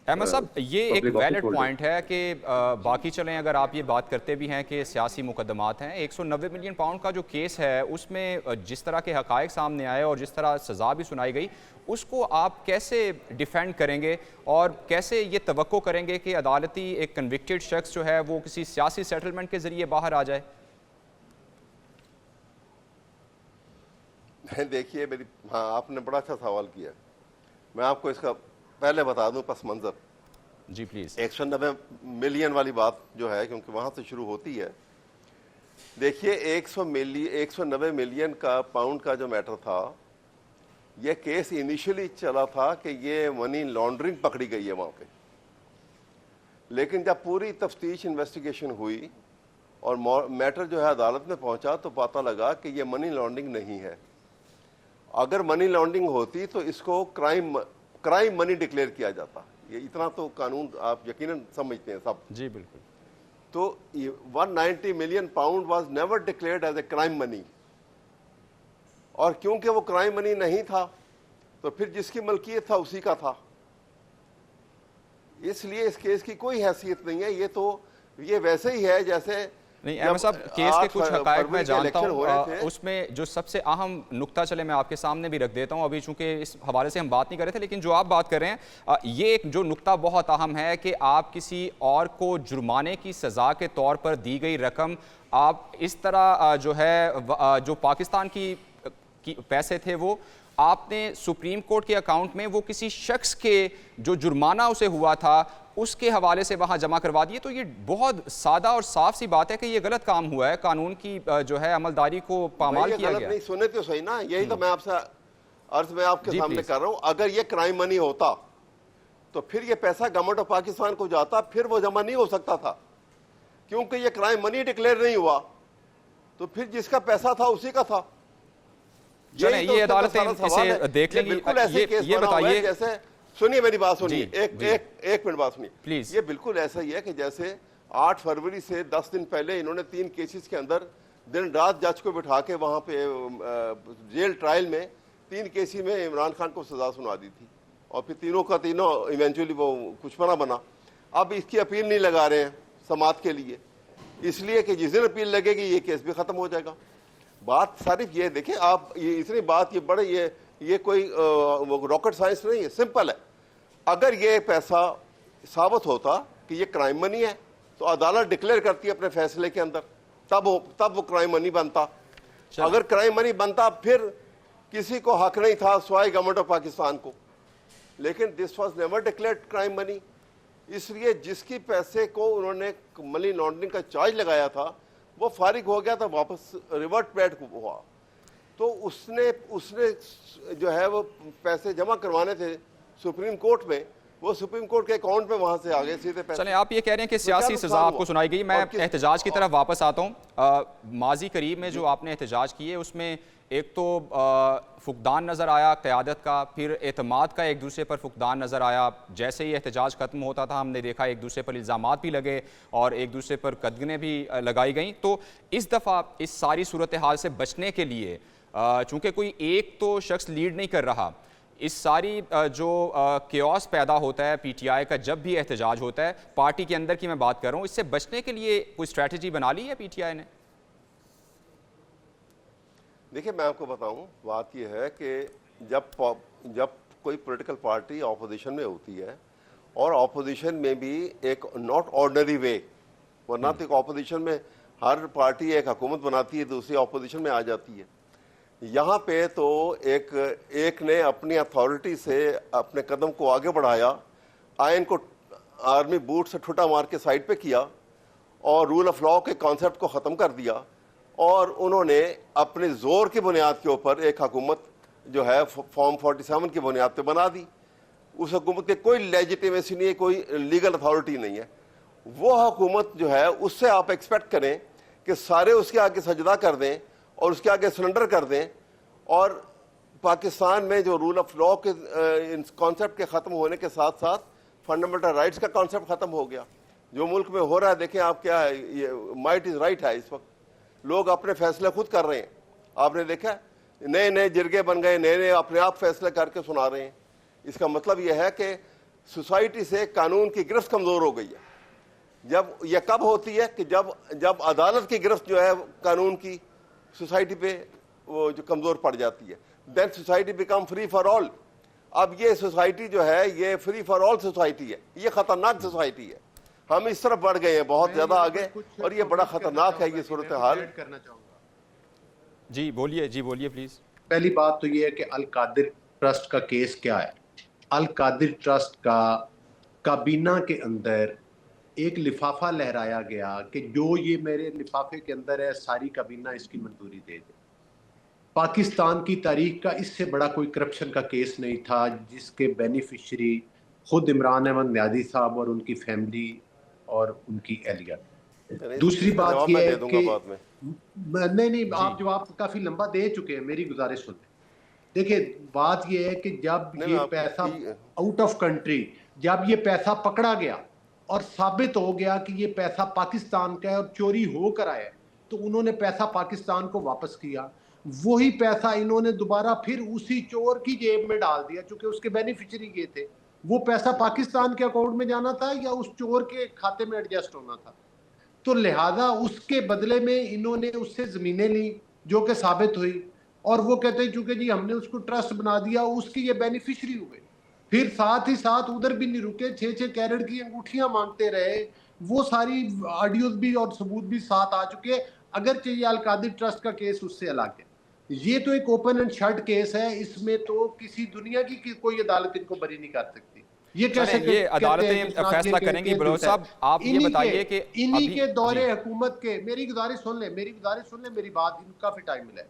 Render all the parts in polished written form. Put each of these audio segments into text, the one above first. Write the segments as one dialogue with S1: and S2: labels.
S1: अहमद साहब, ये एक
S2: पब्लिक
S1: वैलिड
S2: ऑफिस
S1: पॉइंट है कि बाकी चलें, अगर आप ये बात करते भी हैं कि सियासी मुकदमात हैं, 190 मिलियन पाउंड का जो केस है उसमें जिस तरह के हक़ाइक़ सामने आए और जिस तरह सज़ा भी सुनाई गई, उसको आप कैसे डिफेंड करेंगे और कैसे ये तवक्को करेंगे कि अदालती एक कन्विक्टेड शख्स जो है वो किसी सियासी सेटलमेंट के ज़रिए बाहर आ जाए?
S3: देखिए हाँ, आपने बड़ा अच्छा सवाल किया। मैं आपको इसका पहले बता दूं पस मंज़र।
S1: जी प्लीज़।
S3: 190 मिलियन वाली बात जो है, क्योंकि वहां से शुरू होती है। देखिए 190 मिलियन का पाउंड का जो मैटर था, यह केस इनिशियली चला था कि ये मनी लॉन्ड्रिंग पकड़ी गई है वहां पे, लेकिन जब पूरी तफ्तीश इन्वेस्टिगेशन हुई और मैटर जो है अदालत में पहुंचा तो पता लगा कि ये मनी लॉन्ड्रिंग नहीं है। अगर मनी लॉन्ड्रिंग होती तो इसको क्राइम मनी डिक्लेयर किया जाता। ये इतना तो कानून आप यकीनन समझते हैं सब।
S1: जी बिल्कुल।
S3: तो 190 million pound was never declared as a crime money, और क्योंकि वो क्राइम मनी नहीं था तो फिर जिसकी मलकियत था उसी का था, इसलिए इस केस की कोई हैसियत नहीं है। ये वैसे ही है जैसे
S1: नहीं अहमद साहब, केस के कुछ हक़ाइक़ मैं जानता हूँ, उसमें जो सबसे अहम नुक्ता चले मैं आपके सामने भी रख देता हूँ। अभी चूंकि इस हवाले से हम बात नहीं कर रहे थे, लेकिन जो आप बात कर रहे हैं ये एक जो नुक्ता बहुत अहम है कि आप किसी और को जुर्माने की सज़ा के तौर पर दी गई रकम आप इस तरह जो है जो पाकिस्तान की पैसे थे वो आपने सुप्रीम कोर्ट के अकाउंट में वो किसी शख्स के जो जुर्माना उसे हुआ था उसके हवाले से वहां जमा करवा दिए। तो ये बहुत सादा और साफ सी बात है कि ये गलत काम हुआ है, कानून की जो है अमलदारी को पामाल किया गया।
S3: नहीं सुने तो सही ना, यही तो मैं आपसे अर्ज में आपके सामने कर रहा हूं। अगर ये क्राइम मनी होता तो फिर ये पैसा गवर्नमेंट ऑफ पाकिस्तान को जाता, फिर वो जमा नहीं हो सकता था। क्योंकि ये क्राइम मनी डिक्लेयर नहीं हुआ तो फिर जिसका पैसा था उसी का था।
S1: ये अदालतें इसे देख लेंगी। ये बताइए,
S3: जैसे सुनिए मेरी बात सुनिए, एक मिनट बात सुनिए
S1: प्लीज।
S3: ये बिल्कुल ऐसा ही है कि जैसे 8 फरवरी से 10 दिन पहले इन्होंने 3 केसेस के अंदर दिन रात जज को बिठा के वहां पे जेल ट्रायल में 3 केसी में इमरान खान को सजा सुना दी थी, और फिर तीनों का तीनों इवेंचुअली वो कुछ बना। अब इसकी अपील नहीं लगा रहे हैं समात के लिए, इसलिए कि जिस दिन अपील लगेगी ये केस भी खत्म हो जाएगा। बात सिर्फ ये देखें आप, ये इतनी बात ये बड़े ये कोई रॉकेट साइंस नहीं है, सिंपल है। अगर ये पैसा साबित होता कि ये क्राइम मनी है तो अदालत डिक्लेयर करती है अपने फैसले के अंदर, तब वो क्राइम मनी बनता। अगर क्राइम मनी बनता फिर किसी को हक नहीं था स्वाय गवर्नमेंट ऑफ पाकिस्तान को, लेकिन this was never declared crime money. इसलिए जिसकी पैसे को उन्होंने मनी लॉन्ड्रिंग का चार्ज लगाया था वो फारिग हो गया था, वापस रिवर्ट बैक हुआ। तो उसने जो है वो पैसे जमा करवाने थे सुप्रीम कोर्ट में, वो सुप्रीम कोर्ट के अकाउंट में वहां से आ गए सीधे पैसे।
S1: चलें, आप ये कह रहे हैं कि सियासी सजा आपको सुनाई गई। मैं एहतजाज की तरफ वापस आता हूँ। माजी करीब में जो आपने एहतजाज किए उसमें एक तो फुकदान नज़र आया क़यादत का, फिर एतमाद का एक दूसरे पर फुकदान नज़र आया। जैसे ही एहतजाज ख़त्म होता था हमने देखा एक दूसरे पर इल्ज़ामात भी लगे और एक दूसरे पर कदगनें भी लगाई गई। तो इस दफ़ा इस सारी सूरत हाल से बचने के लिए, चूँकि कोई एक तो शख्स लीड नहीं कर रहा, इस सारी जो केओस पैदा होता है पीटीआई का जब भी एहतजाज होता है, पार्टी के अंदर की मैं बात कर रहा हूँ, इससे बचने के लिए कोई स्ट्रैटेजी बना ली है पीटीआई ने?
S3: देखिए मैं आपको बताऊं, बात यह है कि जब कोई पॉलिटिकल पार्टी ऑपोजिशन में होती है, और ऑपोजिशन में भी एक नॉट ऑर्डिनरी वे, वरना तो ऑपोजिशन में हर पार्टी एक हुकूमत बनाती है दूसरी ऑपोजिशन में आ जाती है। यहाँ पे तो एक ने अपनी अथॉरिटी से अपने कदम को आगे बढ़ाया, आयन को आर्मी बूट से ठुटा मार के साइड पे किया और रूल ऑफ लॉ के कॉन्सेप्ट को ख़त्म कर दिया, और उन्होंने अपने जोर की बुनियाद के ऊपर एक हुकूमत जो है फॉर्म 47 की बुनियाद पे बना दी। उस हुकूमत के कोई लेजिटिमेसी नहीं है, कोई लीगल अथॉरिटी नहीं है। वो हुकूमत जो है उससे आप एक्सपेक्ट करें कि सारे उसके आगे सजदा कर दें और उसके आगे सरेंडर कर दें, और पाकिस्तान में जो रूल ऑफ लॉ के कॉन्सेप्ट के ख़त्म होने के साथ साथ फंडामेंटल राइट्स का कॉन्सेप्ट ख़त्म हो गया। जो मुल्क में हो रहा है देखें आप, क्या है ये माइट इज़ राइट है। इस वक्त लोग अपने फैसले खुद कर रहे हैं, आपने देखा नए नए जिरगे बन गए, नए नए अपने आप फैसले करके सुना रहे हैं। इसका मतलब यह है कि सोसाइटी से कानून की गिरफ्त कमजोर हो गई है। जब यह कब होती है कि जब अदालत की गिरफ्त जो है कानून की सोसाइटी पे वो जो कमजोर पड़ जाती है, then society become free for all. अब ये सोसाइटी जो है ये फ्री फॉर ऑल सोसाइटी है, ये खतरनाक सोसाइटी है। हम इस तरफ बढ़ गए हैं बहुत ज्यादा आगे, और ये बड़ा खतरनाक है ये सूरत हाल।
S1: जी बोलिए प्लीज।
S2: पहली बात तो ये है कि अल कादिर ट्रस्ट का केस क्या है। अल कादिर ट्रस्ट का काबीना के अंदर एक लिफाफा लहराया गया कि जो ये मेरे लिफाफे के अंदर है सारी काबीना इसकी मंजूरी दे दे। पाकिस्तान की तारीख का इससे बड़ा कोई करप्शन का केस नहीं था जिसके बेनिफिशरी खुद इमरान अहमद न्याजी साहब और उनकी फैमिली और उनकी एहलिया। दूसरी बात यह है कि नहीं आप जवाब काफी लंबा दे चुके हैं, मेरी गुजारिश सुन। देखिए बात यह है कि जब ये पैसा आउट ऑफ कंट्री, जब ये पैसा पकड़ा गया और साबित हो गया कि ये पैसा पाकिस्तान का है और चोरी होकर आया, तो उन्होंने पैसा पाकिस्तान को वापस किया। वही पैसा इन्होंने दोबारा फिर उसी चोर की जेब में डाल दिया, चूंकि उसके बेनिफिशियरी ये थे। वो पैसा पाकिस्तान के अकाउंट में जाना था या उस चोर के खाते में एडजस्ट होना था। तो लिहाजा उसके बदले में इन्होंने उससे जमीनें ली जो कि साबित हुई, और वो कहते हैं चूंकि जी हमने उसको ट्रस्ट बना दिया, उसकी ये बेनिफिशियरी हुए। फिर साथ ही साथ उधर भी नहीं रुके, 6-6 कैरेट की अंगूठियां मांगते रहे। वो सारी ऑडियोज भी और सबूत भी साथ आ चुके। अगर चाहिए अल कादिर ट्रस्ट का केस उससे अलग है, ये तो एक ओपन एंड शट केस है। इसमें तो किसी दुनिया की कोई अदालत इनको बरी नहीं कर सकती। ये कैसे
S1: ये अदालतें फैसला करेंगी? बलोच साहब आप ये बताइए कि
S2: इन्हीं के दौरे हुकूमत के, मेरी गुजारिश सुन ले, मेरी बात, इनको काफी टाइम मिला है।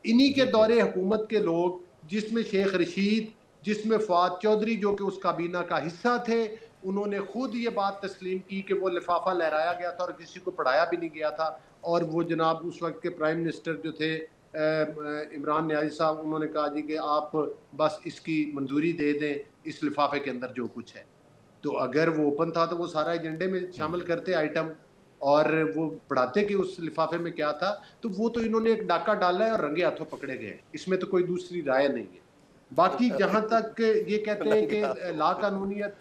S2: इन्हीं के दौरे हुकूमत के लोग, जिसमें शेख रशीद, जिसमें फवाद चौधरी जो कि उस काबीना का हिस्सा थे, उन्होंने खुद ये बात तस्लीम की कि वो लिफाफा लहराया गया था और किसी को पढ़ाया भी नहीं गया था। और वो जनाब उस वक्त के प्राइम मिनिस्टर जो थे इमरान न्याजी साहब, उन्होंने कहा जी कि आप बस इसकी मंजूरी दे दें इस लिफाफे के अंदर जो कुछ है। तो अगर वो ओपन था तो वो सारा एजेंडे में शामिल करते आइटम और वो पढ़ाते कि उस लिफाफे में क्या था। तो वो तो इन्होंने एक डाका डाला है और रंगे हाथों पकड़े गए, इसमें तो कोई दूसरी राय नहीं है। बाकी जहां तक ये कहते हैं कि लाकानूनियत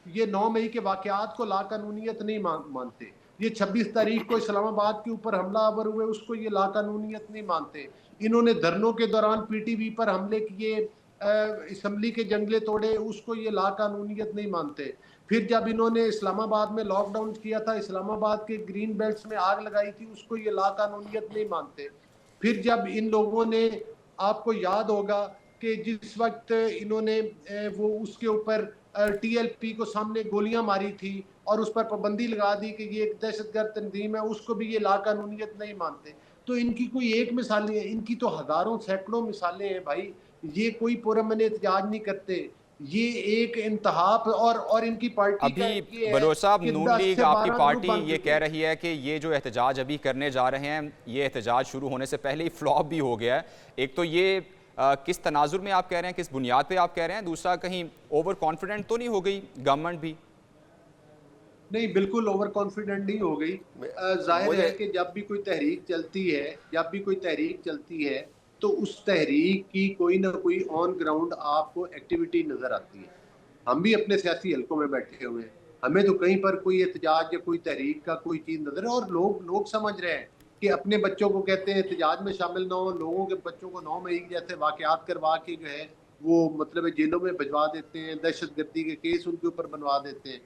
S2: ये 9 मई के वाकयात को लाकानूनियत नहीं मानते। ये 26 तारीख को इस्लामाबाद के ऊपर हमला आवर हुए, उसको ये लाकानूनियत नहीं मानते। इन्होंने धरनों के दौरान पीटीवी पर हमले किए, असम्बली के जंगले तोड़े, उसको ये लाकानूनियत नहीं मानते। फिर जब इन्होंने इस्लामाबाद में लॉकडाउन किया था, इस्लामाबाद के ग्रीन बेल्ट्स में आग लगाई थी, उसको ये लाकानूनियत नहीं मानते। फिर जब इन लोगों ने, आपको याद होगा कि जिस वक्त इन्होंने वो उसके ऊपर टीएलपी को सामने गोलियां मारी थी और उस पर पाबंदी लगा दी कि ये एक दहशतगर्द तंजीम है, उसको भी ये लाकानूनियत नहीं मानते। तो इनकी कोई एक मिसाल नहीं है, इनकी तो हजारों सैकड़ों मिसालें हैं भाई। ये कोई पुरअमन एहतजाज नहीं करते, ये एक इंतहा और इनकी पार्टी
S1: अभी बलोच साहब नून लीग आपकी पार्टी ये कह रही है कि ये जो एहतजाज अभी करने जा रहे हैं, ये एहतजाज शुरू होने से पहले ही फ्लॉप भी हो गया है। एक तो ये किस तनाजुर में आप कह रहे हैं, किस बुनियाद पे आप कह रहे हैं? दूसरा, कहीं ओवर कॉन्फिडेंट तो नहीं हो गई गवर्नमेंट भी?
S2: नहीं, बिल्कुल ओवर कॉन्फिडेंट नहीं हो गई। जाहिर है कि जब भी कोई तहरीक चलती है तो उस तहरीक की कोई ना कोई ऑन ग्राउंड आपको एक्टिविटी नजर आती है। हम भी अपने सियासी हलकों में बैठे हुए हैं, हमें तो कहीं पर कोई एहतजाज या कोई तहरीक का कोई चीज नजर है। और लोग समझ रहे हैं कि अपने बच्चों को कहते हैं एहतजाज में शामिल ना हो, लोगों के बच्चों को 9 मई जैसे वाकयात करवा के जो है वो मतलब जेलों में भिजवा देते हैं, दहशतगर्दी के केस उनके ऊपर बनवा देते हैं।